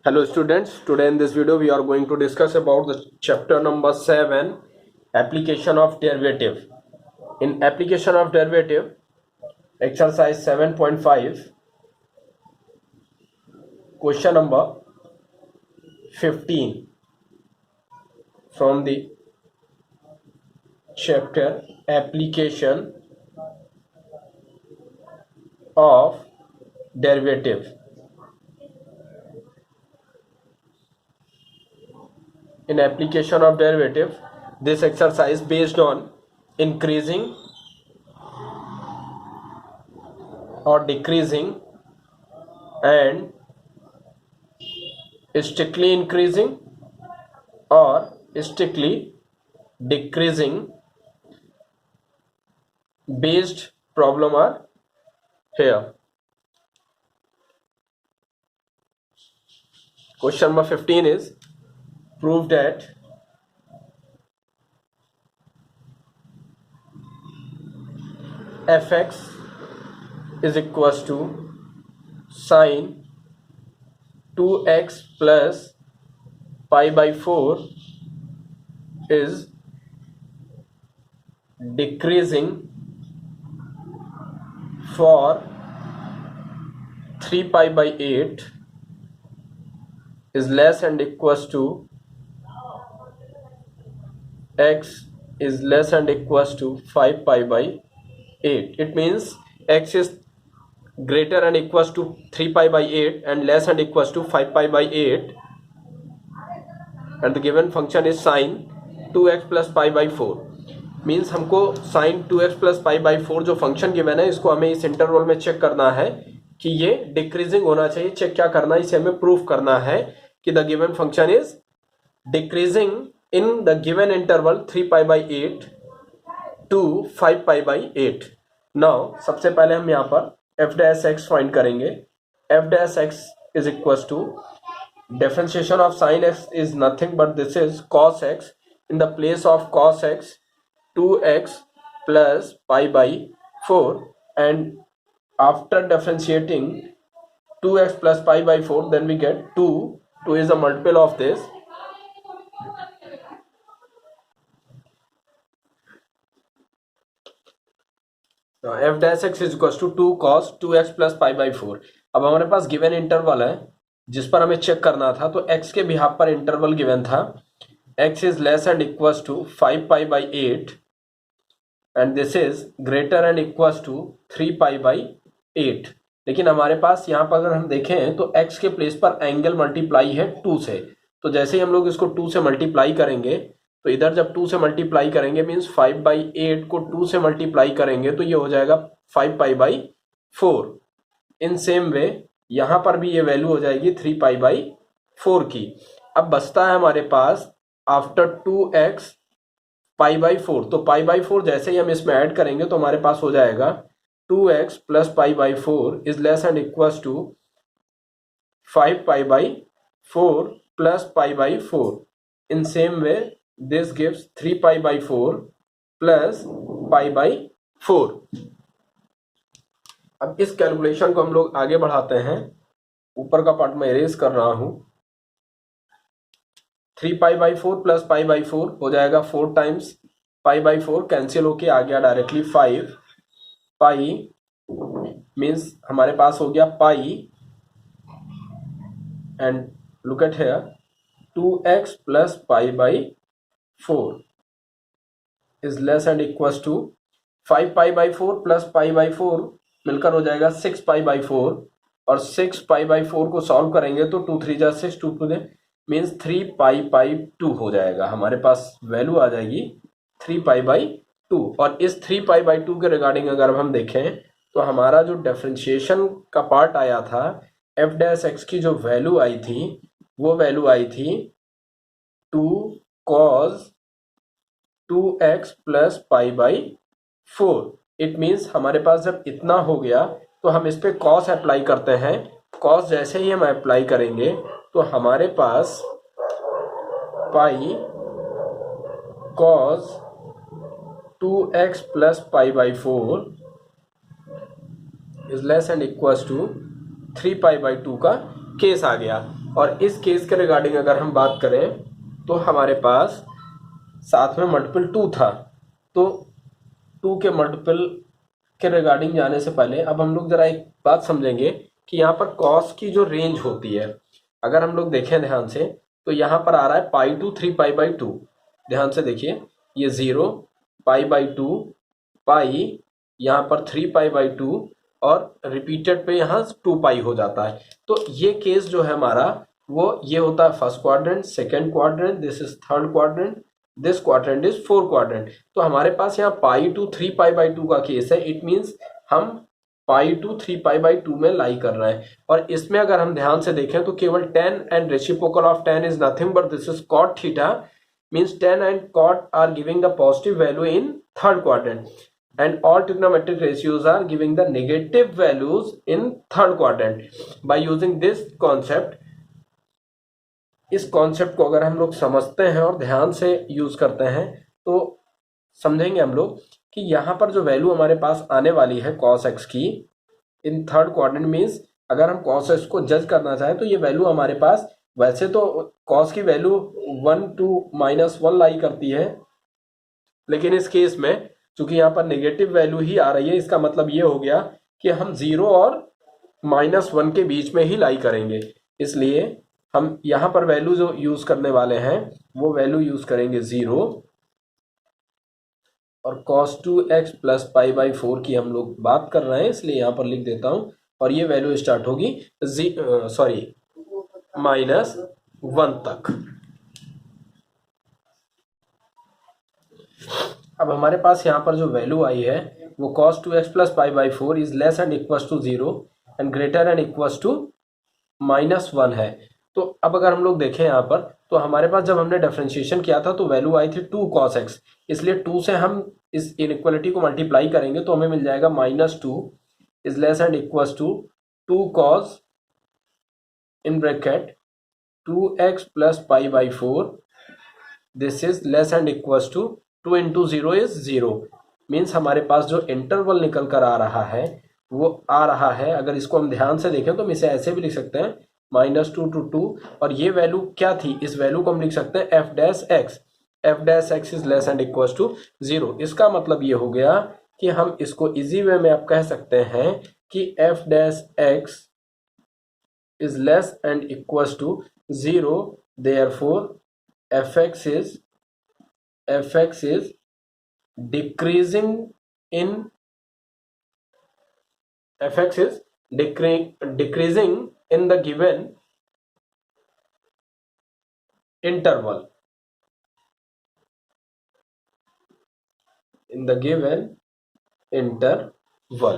Hello students, today in this video we are going to discuss about the chapter number 7, application of derivative. In application of derivative, exercise 7.5, question number 15 from the chapter application of derivative. In application of derivative, this exercise based on increasing or decreasing and strictly increasing or strictly decreasing based problem are here. Question number 15 is prove that fx is equals to sine 2x plus pi by 4 is decreasing for 3 pi by 8 is less and equals to x is less and equals to 5 pi by 8. It means x is greater and equals to 3 pi by 8 and less and equals to 5 pi by 8, and the given function is sine 2x plus pi by 4. Means हमको sin 2x plus pi by 4 जो function given है इसको हमें इस interval में check करना है कि ये डिक्रीजिंग होना चाहिए. चेक क्या करना है, इसे हमें प्रूफ करना है कि the given function is decreasing in the given interval 3 pi by 8 to 5 pi by 8. Now सबसे पहले हम यहाँ पर एफ डैश एक्स फाइंड करेंगे. F dash x is equal to differentiation of sine x is nothing but this is cos x. In the place of cos x 2x plus pi by 4, and after differentiating 2x plus pi by 4 then we get 2 is a multiple of this. Now f dash x is equals to 2 cos 2x plus pi by 4. अब हमारे पास given interval है जिस पर हमें check करना था, तो x के बिहाफ पर इंटरवल गिवन था. x is less and equals to 5 pi by 8 and this is greater and equals to 3 pi by 8. लेकिन हमारे पास यहाँ पर अगर हम देखें तो x के प्लेस पर एंगल मल्टीप्लाई है 2 से. तो जैसे ही हम लोग इसको 2 से मल्टीप्लाई करेंगे तो इधर जब 2 से मल्टीप्लाई करेंगे मीन्स 5 by 8 को 2 से मल्टीप्लाई करेंगे तो ये हो जाएगा 5 pi by 4. इन सेम वे यहाँ पर भी ये वैल्यू हो जाएगी 3 pi by 4 की. अब बचता है हमारे पास आफ्टर 2x पाई बाई 4. तो पाई बाई 4 जैसे ही हम इसमें ऐड करेंगे तो हमारे पास हो जाएगा 2x plus pi by 4 is less and equals to 5 pi by 4 plus pi by 4. In same way this gives 3 pi by 4 plus pi by 4. अब इस कैलकुलेशन को हम लोग आगे बढ़ाते हैं. ऊपर का पार्ट मैं इरेज कर रहा हूं. 3 pi by 4 plus pi by 4 हो जाएगा 4 टाइम्स पाई बाई 4 कैंसिल होके आ गया डायरेक्टली 5 पाई मीन्स हमारे पास हो गया pi and look at here 2x plus pi by 4 is less and equals to 5 pi by 4 plus pi by 4 मिलकर हो जाएगा 6 पाई बाई 4 और 6 पाई बाई 4 को सॉल्व करेंगे तो 2 3 जा 6 2 2 मीन्स 3 पाई बाई 2 हो जाएगा. हमारे पास वैल्यू आ जाएगी 3 पाई बाई 2. और इस 3 पाई बाई 2 के रिगार्डिंग अगर हम देखें तो हमारा जो डिफरेंशिएशन का पार्ट आया था एफ डैश एक्स की जो वैल्यू आई थी वो वैल्यू आई थी 2 cos 2x plus pi by 4. It means हमारे पास जब इतना हो गया तो हम इस पे कॉस अप्लाई करते हैं. कॉस जैसे ही हम अप्लाई करेंगे तो हमारे पास pi cos 2x plus pi by 4 is less and equals to 3 pi by 2 का केस आ गया. और इस केस के रिगार्डिंग अगर हम बात करें तो हमारे पास साथ में मल्टीपल 2 था, तो 2 के मल्टीपल के रिगार्डिंग जाने से पहले अब हम लोग जरा एक बात समझेंगे कि यहाँ पर कॉस की जो रेंज होती है, अगर हम लोग देखें ध्यान से तो यहाँ पर आ रहा है पाई टू 3π/2। ध्यान से देखिए, ये 0 π/2 पाई, यहाँ पर 3π/2 और रिपीटेड पे यहाँ 2π हो जाता है। तो ये केस जो है हमारा वो ये होता है first quadrant, second quadrant, this is third quadrant, this quadrant is fourth quadrant. तो हमारे पास यहाँ पाई टू 3π/2 का केस है। इट मीन्स हम पाई टू 3π/2 में लाई कर रहे हैं। और इसमें अगर हम ध्यान से देखें तो केवल tan and reciprocal of tan is nothing but this is cot theta, means tan and cot are giving the positive value in third quadrant and all trigonometric ratios are giving the negative values in third quadrant. By using this concept, इस concept को अगर हम लोग समझते हैं और ध्यान से यूज करते हैं तो समझेंगे हम लोग कि यहाँ पर जो वैल्यू हमारे पास आने वाली है cos x की इन थर्ड क्वाड्रेंट, मीन्स अगर हम cos x को जज करना चाहें तो ये वैल्यू हमारे पास, वैसे तो cos की वैल्यू 1 to -1 लाई करती है, लेकिन इस केस में चूंकि यहाँ पर नेगेटिव वैल्यू ही आ रही है, इसका मतलब ये हो गया कि हम 0 और -1 के बीच में ही लाई करेंगे। इसलिए हम यहाँ पर वैल्यू जो यूज करने वाले हैं वो वैल्यू यूज करेंगे 0 और cos 2x + π/4 की हम लोग बात कर रहे हैं, इसलिए यहाँ पर लिख देता हूं। और ये वैल्यू स्टार्ट होगी -1 तक। अब हमारे पास यहाँ पर जो वैल्यू आई है वो cos 2x + π/4 is less and equals to 0 and greater and equals to -1 है। तो अब अगर हम लोग देखें यहाँ पर तो हमारे पास जब हमने डिफरेंशिएशन किया था तो वैल्यू आई थी 2 cos x, इसलिए 2 से हम इस इनइक्वालिटी को मल्टीप्लाई करेंगे तो हमें मिल जाएगा -2 is less and equals to 2 cos in bracket 2x + π/4, this is less and equals to 2 × 0 is 0। Means हमारे पास जो इंटरवल निकल कर आ रहा है वो आ रहा है, अगर इसको हम ध्यान से देखें तो हम इसे ऐसे भी लिख सकते हैं -2 to 2, और ये वैल्यू क्या थी, इस वैल्यू को हम लिख सकते हैं f' is less and equals to 0। इसका मतलब ये हो गया कि हम इसको इजी वे में आप कह सकते हैं कि f' is less and equals to 0, therefore fx is decreasing in the given interval, in the given interval।